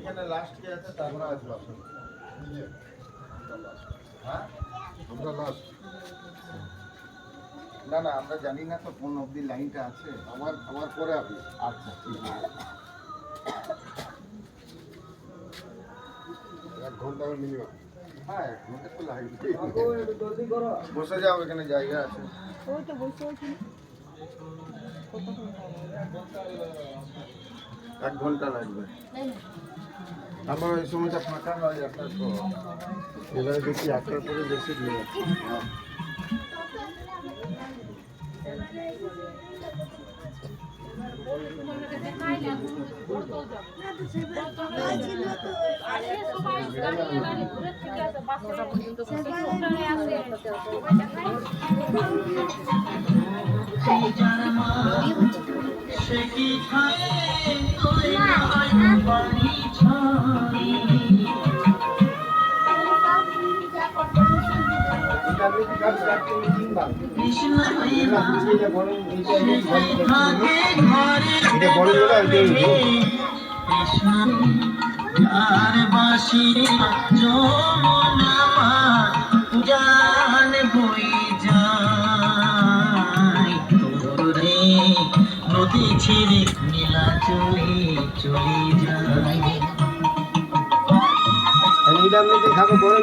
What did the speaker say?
এখানে লাস্ট কি আছে তারপরে আসবো হ্যাঁ আমরা লাস্ট। না না আমরা জানি না তো কোন অবধি লাইনটা আছে। আমার পরে আপনি। আচ্ছা ঠিক আছে 1 ঘন্টা মিনিমাম। হ্যাঁ 1 ঘন্টা তো লাগবে। বসে যাও এখানে জায়গা আছে। ওই তো বসে আছি। 1 ঘন্টা লাগবে। আমার ওই সময়টা ফাঁকা নয় একটা তো এবারে দেখি 1টার পরে বেশি নিয়ে নদী ছেড়ে নীলা চলে চলে যায়। খাবো বড়